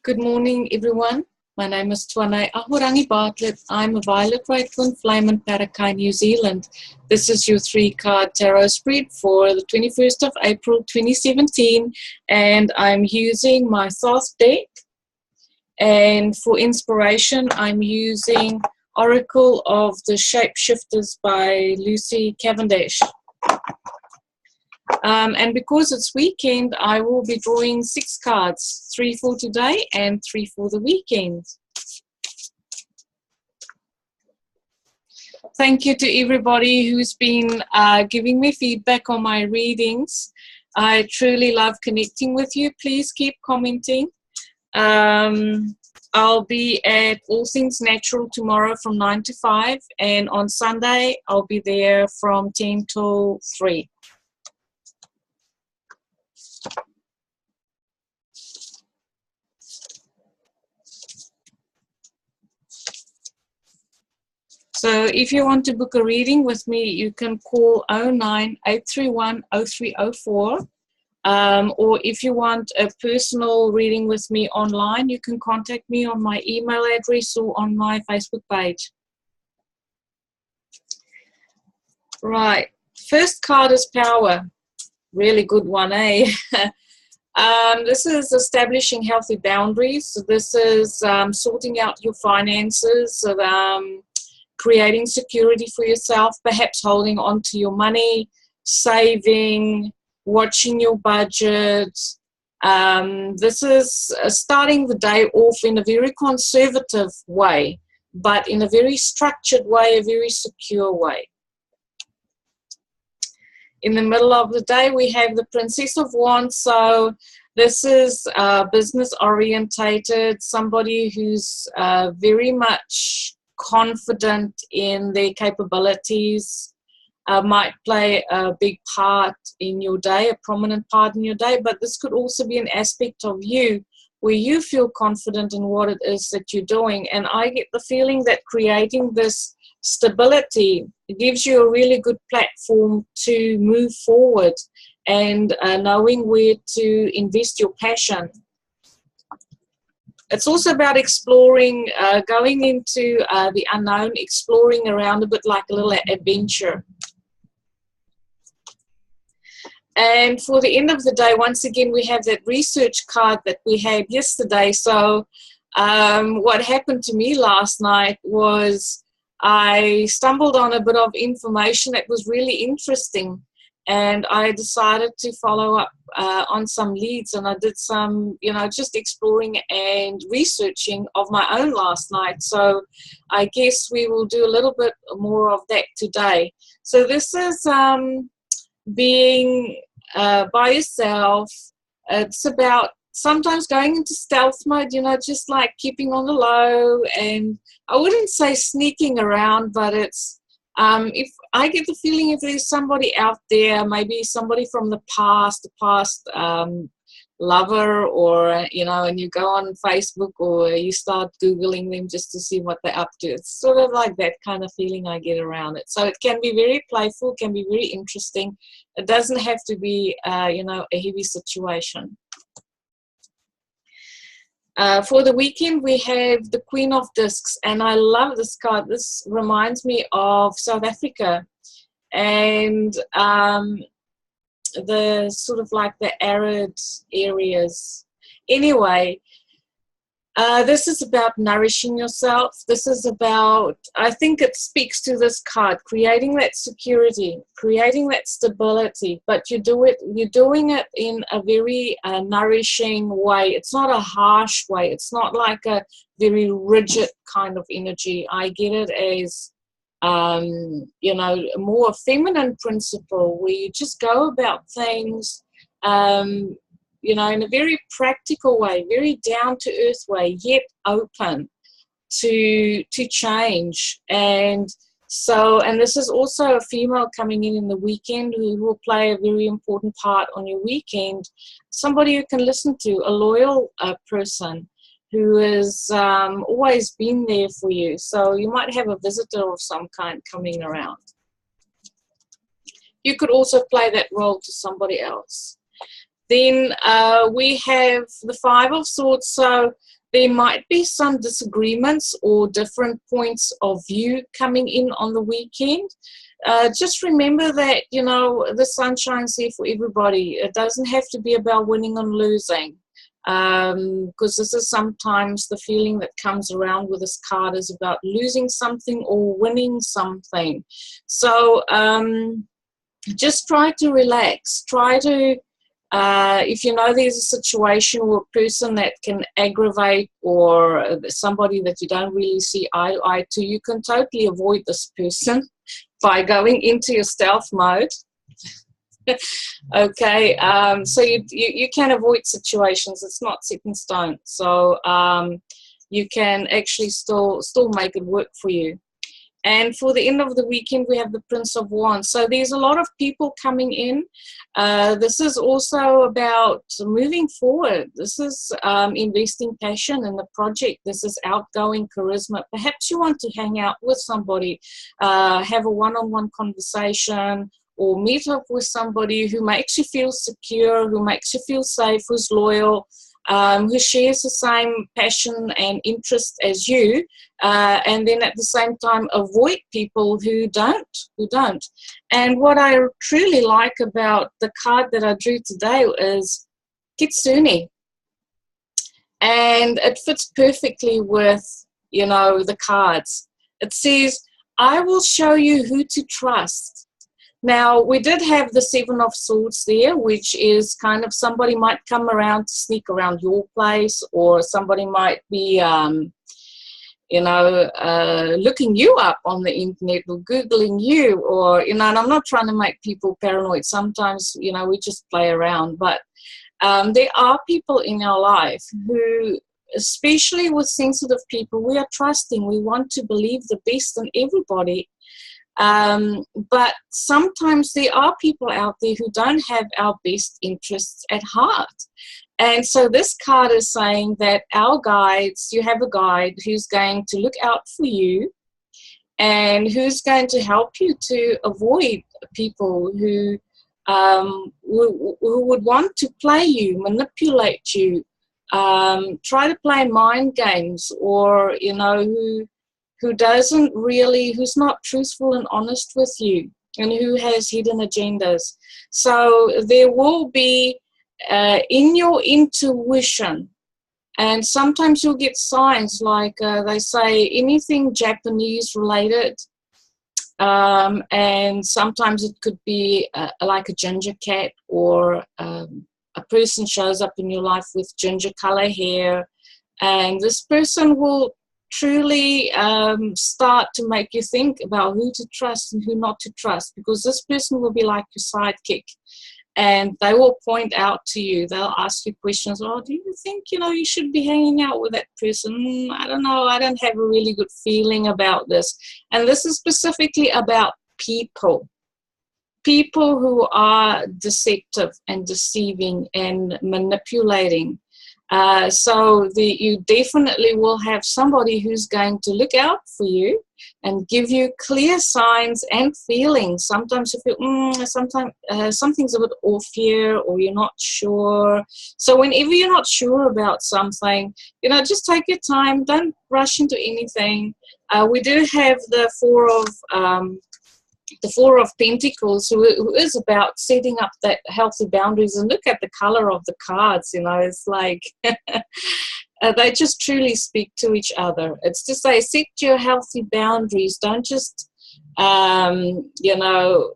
Good morning, everyone. My name is Twanai Ahorangi Bartlett. I'm a Violet White Twin Flame in Parakai, New Zealand. This is your 3-card tarot spread for the 21st of April 2017, and I'm using my Thoth deck. And for inspiration, I'm using Oracle of the Shapeshifters by Lucy Cavendish. And because it's weekend, I will be drawing 6 cards, 3 for today and 3 for the weekend. Thank you to everybody who's been giving me feedback on my readings. I truly love connecting with you. Please keep commenting. I'll be at All Things Natural tomorrow from 9 to 5, and on Sunday I'll be there from 10 till 3. So if you want to book a reading with me, you can call 09-831-0304. Or if you want a personal reading with me online, you can contact me on my email address or on my Facebook page. Right, first card is Power. Really good one, eh? This is establishing healthy boundaries. This is sorting out your finances, creating security for yourself, perhaps holding on to your money, saving, watching your budget. This is starting the day off in a very conservative way, but in a very structured way, a very secure way. In the middle of the day, we have the Princess of Wands. So this is business orientated, somebody who's very much confident in their capabilities, might play a big part in your day, a prominent part in your day, but this could also be an aspect of you where you feel confident in what it is that you're doing. And I get the feeling that creating this stability gives you a really good platform to move forward and knowing where to invest your passion. It's also about exploring, going into the unknown, exploring around a bit like a little adventure. And for the end of the day, once again, we have that research card that we had yesterday. So what happened to me last night was I stumbled on a bit of information that was really interesting. And I decided to follow up on some leads, and I did some, just exploring and researching of my own last night. So I guess we will do a little bit more of that today. So this is being by yourself. It's about sometimes going into stealth mode, just like keeping on the low, and I wouldn't say sneaking around, but it's if I get the feeling if there's somebody out there, maybe somebody from the past, lover, or, and you go on Facebook or you start Googling them just to see what they're up to. It's sort of like that kind of feeling I get around it. So it can be very playful, can be very interesting. It doesn't have to be, a heavy situation. For the weekend, we have the Queen of Discs, and I love this card. This reminds me of South Africa and the sort of like the arid areas. Anyway, this is about nourishing yourself. This is about, I think it speaks to this card, creating that security, creating that stability, but you're doing it in a very nourishing way. It's not a harsh way. It's not like a very rigid kind of energy. I get it as, a more feminine principle where you just go about things, in a very practical way, very down-to-earth way, yet open to change. And so, and this is also a female coming in the weekend who will play a very important part on your weekend. Somebody you can listen to, a loyal person who has always been there for you. So you might have a visitor of some kind coming around. You could also play that role to somebody else. Then we have the Five of Swords. So there might be some disagreements or different points of view coming in on the weekend. Just remember that, you know, the sun shines there for everybody. It doesn't have to be about winning and losing, because this is sometimes the feeling that comes around with this card is about losing something or winning something. So just try to relax. Try to, if you know there's a situation or a person that can aggravate, or somebody that you don't really see eye to eye to, you can totally avoid this person by going into your stealth mode. Okay, so you can avoid situations. It's not set in stone. So you can actually still make it work for you. And for the end of the weekend, we have the Prince of Wands. So there's a lot of people coming in. This is also about moving forward. This is investing passion in the project. This is outgoing charisma. Perhaps you want to hang out with somebody, have a one-on-one conversation, or meet up with somebody who makes you feel secure, who makes you feel safe, who's loyal, who shares the same passion and interest as you, and then at the same time avoid people who don't. And what I truly like about the card that I drew today is Kitsune. And it fits perfectly with, you know, the cards. It says, I will show you who to trust. Now, we did have the Seven of Swords there, which is kind of somebody might come around to sneak around your place, or somebody might be, you know, looking you up on the internet or Googling you, or, you know, and I'm not trying to make people paranoid. Sometimes, you know, we just play around. But there are people in our life who, especially with sensitive people, we are trusting. We want to believe the best in everybody. But sometimes there are people out there who don't have our best interests at heart. And so this card is saying that our guides, you have a guide who's going to look out for you and who's going to help you to avoid people who would want to play you, manipulate you, try to play mind games, or, you know, who's not truthful and honest with you, and who has hidden agendas. So there will be in your intuition, and sometimes you'll get signs like they say anything Japanese related, and sometimes it could be like a ginger cat, or a person shows up in your life with ginger color hair, and this person will truly start to make you think about who to trust and who not to trust, because this person will be like your sidekick, and they will point out to you, they'll ask you questions. Oh, do you think, you know, you should be hanging out with that person? I don't know, I don't have a really good feeling about this. And this is specifically about people who are deceptive and deceiving and manipulating. So you definitely will have somebody who's going to look out for you and give you clear signs and feelings. Sometimes you feel, something's a bit off here, or you're not sure. So whenever you're not sure about something, you know, just take your time. Don't rush into anything. We do have the Four of Pentacles, who is about setting up that healthy boundaries. And look at the color of the cards, you know, it's like they just truly speak to each other. It's to say, set your healthy boundaries. Don't just, you know,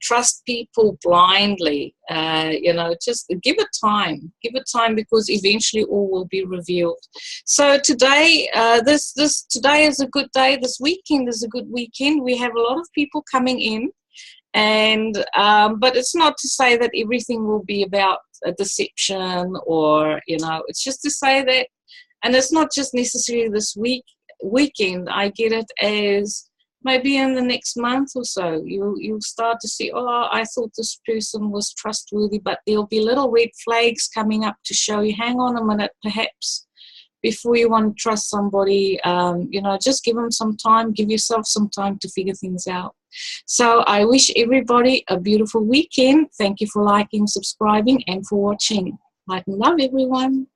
trust people blindly. You know, just give it time. Give it time, because eventually all will be revealed. So today, today is a good day. This weekend is a good weekend. We have a lot of people coming in, and but it's not to say that everything will be about a deception, or, you know, it's just to say that, and it's not just necessarily this weekend. I get it as maybe in the next month or so, you'll start to see, oh, I thought this person was trustworthy, but there'll be little red flags coming up to show you, hang on a minute, perhaps before you want to trust somebody, you know, just give them some time, give yourself some time to figure things out. So I wish everybody a beautiful weekend. Thank you for liking, subscribing, and for watching. Light and love, everyone.